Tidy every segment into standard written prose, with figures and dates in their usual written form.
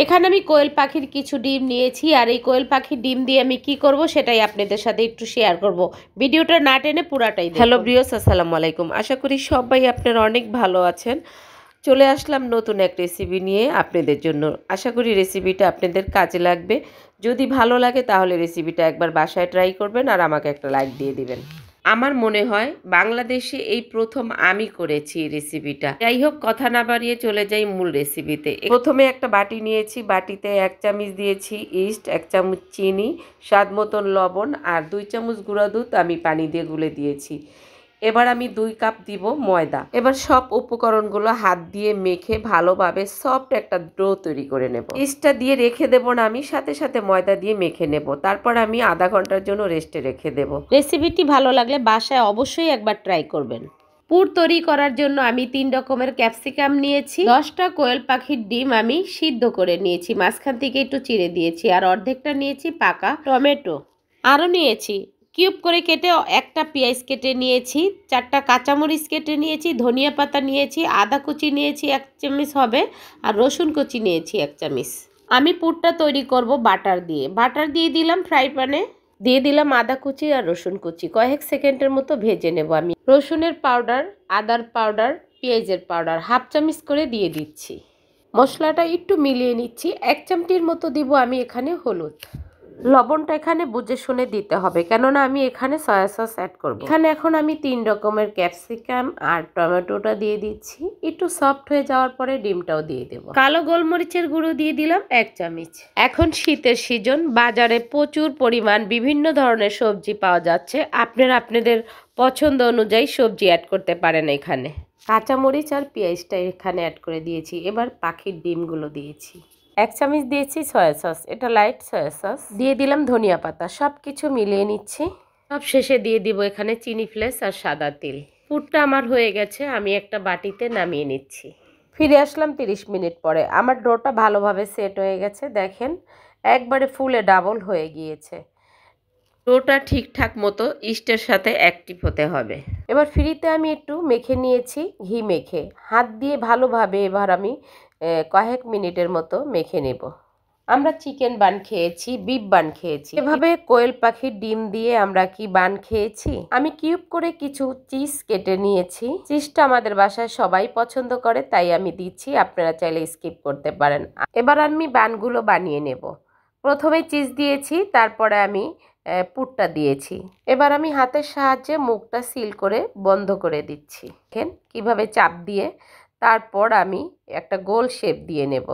এখানে আমি কোয়েল পাখির কিছু ডিম নিয়েছি, আর এই কোয়েল পাখির ডিম দিয়ে আমি কি করব সেটাই আপনাদের সাথে একটু শেয়ার করব। ভিডিওটা না টেনে পুরাটাই দেখুন। হ্যালো ভিউয়ার্স, আসসালামু আলাইকুম। আশা করি সবাই আপনারা অনেক ভালো আছেন। চলে আসলাম নতুন এক রেসিপি নিয়ে আপনাদের জন্য। আশা করি রেসিপিটা আপনাদের কাজে লাগবে। যদি ভালো লাগে তাহলে রেসিপিটা একবার বাসায় ট্রাই করবেন আর আমাকে একটা লাইক দিয়ে দিবেন। আমার মনে হয় বাংলাদেশে এই প্রথম আমি করেছি রেসিপিটা। যাই হোক, কথা না বাড়িয়ে চলে যাই মূল রেসিপিতে। প্রথমে একটা বাটি নিয়েছি, বাটিতে 1 চামচ দিয়েছি ইস্ট, 1 চামচ চিনি, স্বাদ মতন লবণ আর 2 চামচ গুঁড়া দুধ আমি পানি দিয়ে গুলে দিয়েছি। এবার আমি 2 কাপ দিব ময়দা। এবার সব উপকরণগুলো হাত দিয়ে মেখে ভালোভাবে সফট একটা ডো তৈরি করে নেব। ইস্টটা দিয়ে রেখে দেব না, আমি সাথে সাথে ময়দা দিয়ে মেখে নেব। তারপর আমি আধা ঘন্টার জন্য রেস্টে রেখে দেব। রেসিপিটি ভালো লাগলে বাসায় অবশ্যই একবার ট্রাই করবেন। পুর তৈরি করার জন্য আমি 3 রকমের ক্যাপসিকাম নিয়েছি, 10টা কোয়েল পাখির ডিম আমি সিদ্ধ করে নিয়েছি, মাঝখান থেকে একটু চিড়ে দিয়েছি, আর অর্ধেকটা নিয়েছি পাকা টমেটো। আরও নিয়েছি কিউব করে কেটে একটা পেঁয়াজ কেটে নিয়েছি, 4টা কাঁচামরিচ কেটে নিয়েছি, ধনিয়া পাতা নিয়েছি, আদা কুচি নিয়েছি 1 চামচ হবে, আর রসুন কুচি নিয়েছি 1 চামচ। আমি পুরটা তৈরি করব বাটার দিয়ে। বাটার দিয়ে দিলাম ফ্রাই প্যানে, দিয়ে দিলাম আদা কুচি আর রসুন কুচি। কয়েক সেকেন্ডের মতো ভেজে নেব। আমি রসুনের পাউডার, আদার পাউডার, পেঁয়াজের পাউডার 1/2 চামচ করে দিয়ে দিচ্ছি। মশলাটা একটু মিলিয়ে নিচ্ছি। 1 চামচির মতো দিব আমি এখানে হলুদ। লবণটা এখানে বুঝে শুনে দিতে হবে, কেননা আমি এখানে সয়া সস অ্যাড করব। এখানে এখন আমি 3 রকমের ক্যাপসিকাম আর টমেটোটা দিয়ে দিচ্ছি। একটু সফট হয়ে যাওয়ার পরে ডিমটাও দিয়ে দেব। কালো গোলমরিচের গুঁড়ো দিয়ে দিলাম 1 চামচ। এখন শীতের সিজন, বাজারে প্রচুর পরিমাণ বিভিন্ন ধরনের সবজি পাওয়া যাচ্ছে। আপনারা আপনাদের পছন্দ অনুযায়ী সবজি অ্যাড করতে পারেন। এখানে কাঁচামরিচ আর পেঁয়াজটা এখানে অ্যাড করে দিয়েছি। এবার পাখির ডিমগুলো দিয়েছি। 1 চামচ দিয়েছি সয়া সস, এটা লাইট সয়া সস। দিয়ে দিলাম ধনিয়া পাতা। সব কিছু মিলিয়ে নিচ্ছি। সব শেষে দিয়ে দিব এখানে চিনি ফ্লেক্স আর সাদা তিল। পুরটা আমার হয়ে গেছে, আমি একটা বাটিতে নামিয়ে নিচ্ছি। ফিরে আসলাম 30 মিনিট পরে। আমার ডোটা ভালোভাবে সেট হয়ে গেছে, দেখেন একবারে ফুলে ডাবল হয়ে গিয়েছে। ডোটা ঠিকঠাক মতো ইস্টের সাথে অ্যাক্টিভ হতে হবে। এবার ফ্রিতে আমি একটু মেখে নিয়েছি, ঘি মেখে হাত দিয়ে ভালোভাবে এবার আমি কয়েক মিনিটের মতো মেখে নেব। আমরা চিকেন বান খেয়েছি, বিফ বান খেয়েছি, এভাবে কোয়েল পাখির ডিম দিয়ে আমরা কি বান খেয়েছি। আমি কিউব করে কিছু চিজ কেটে নিয়েছি। চিজটা আমাদের বাসায় সবাই পছন্দ করে, তাই আমি দিচ্ছি, আপনারা চাইলে স্কিপ করতে পারেন। এবার আমি বানগুলো বানিয়ে নেব। প্রথমে চিজ দিয়েছি, তারপরে আমি পুরটা দিয়েছি। এবার আমি হাতের সাহায্যে মুখটা সিল করে বন্ধ করে দিচ্ছি। দেখেন কিভাবে চাপ দিয়ে তারপর আমি একটা গোল শেপ দিয়ে নেব।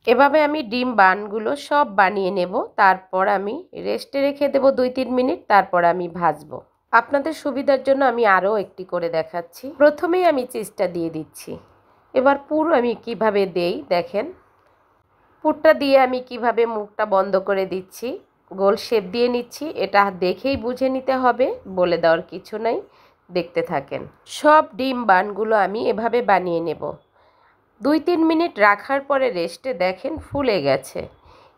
এভাবে আমি ডিম বানগুলো সব বানিয়ে নেব। তারপর আমি রেস্টে রেখে দেব 2-3 মিনিট, তারপর আমি ভাজবো। আপনাদের সুবিধার জন্য আমি আরও একটি করে দেখাচ্ছি। প্রথমেই আমি চিজটা দিয়ে দিচ্ছি। এবার পুর আমি কিভাবে দেই দেখেন। পুরটা দিয়ে আমি কিভাবে মুখটা বন্ধ করে দিচ্ছি, গোল শেপ দিয়ে নিচ্ছি। এটা দেখেই বুঝে নিতে হবে, বলে দেওয়ার কিছু নাই, দেখতে থাকেন। সব ডিম বানগুলো আমি এভাবে বানিয়ে নেব। 2-3 মিনিট রাখার পরে রেস্টে দেখেন ফুলে গেছে।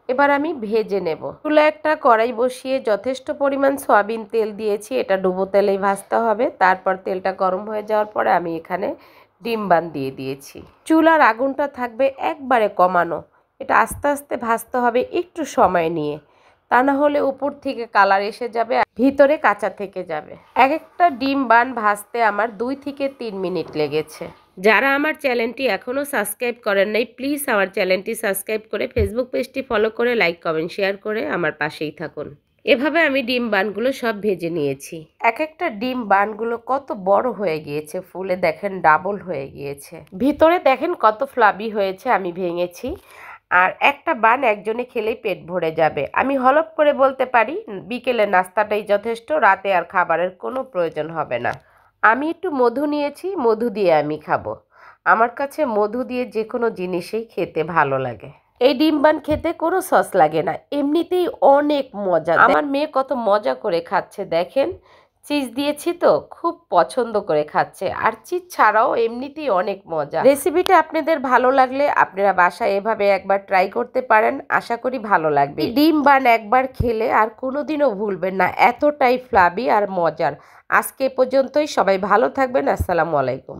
এবার আমি ভেজে নেব। চুলায় একটা কড়াই বসিয়ে যথেষ্ট পরিমাণ সয়াবিন তেল দিয়েছি, এটা ডুবো তেলেই ভাজতে হবে। তারপর তেলটা গরম হয়ে যাওয়ার পরে আমি এখানে ডিম বান দিয়ে দিয়েছি। চুলার আগুনটা থাকবে একবারে কমানো। এটা আস্তে আস্তে ভাজতে হবে একটু সময় নিয়ে, তা না হলে উপর থেকে কালার এসে যাবে, ভিতরে কাঁচা থেকে যাবে। একটা ডিম বান ভাজতে আমার 2 থেকে 3 মিনিট লেগেছে। যারা আমার চ্যানেলটি এখনও সাবস্ক্রাইব করেন নাই, প্লিজ আমার চ্যানেলটি সাবস্ক্রাইব করে ফেসবুক পেজটি ফলো করে লাইক কমেন্ট শেয়ার করে আমার পাশেই থাকুন। এভাবে আমি ডিম বানগুলো সব ভেজে নিয়েছি। একটা ডিম বানগুলো কত বড় হয়ে গিয়েছে, ফুলে দেখেন ডাবল হয়ে গিয়েছে। ভিতরে দেখেন কত ফ্লাবি হয়েছে, আমি ভেঙেছি। আর একটা বান একজনে খেলেই পেট ভরে যাবে। আমি হলপ করে বলতে পারি বিকেলের নাস্তাটাই যথেষ্ট, রাতে আর খাবারের কোনো প্রয়োজন হবে না। আমি একটু মধু নিয়েছি, মধু দিয়ে আমি খাবো। আমার কাছে মধু দিয়ে যে কোনো জিনিসই খেতে ভালো লাগে। এই ডিম বান খেতে কোনো সস লাগে না, এমনিতেই অনেক মজা। আমার মেয়ে কত মজা করে খাচ্ছে দেখেন। চিজ দিয়েছি তো খুব পছন্দ করে খাচ্ছে, আর চিজ ছাড়াও এমনিতেই অনেক মজা। রেসিপিটা আপনাদের ভালো লাগলে আপনারা বাসায় এভাবে একবার ট্রাই করতে পারেন, আশা করি ভালো লাগবে। ডিম বান একবার খেলে আর কোনোদিনও ভুলবেন না, এতটাই ফ্লাবি আর মজার। আজকে পর্যন্তই, সবাই ভালো থাকবেন। আসসালামু আলাইকুম।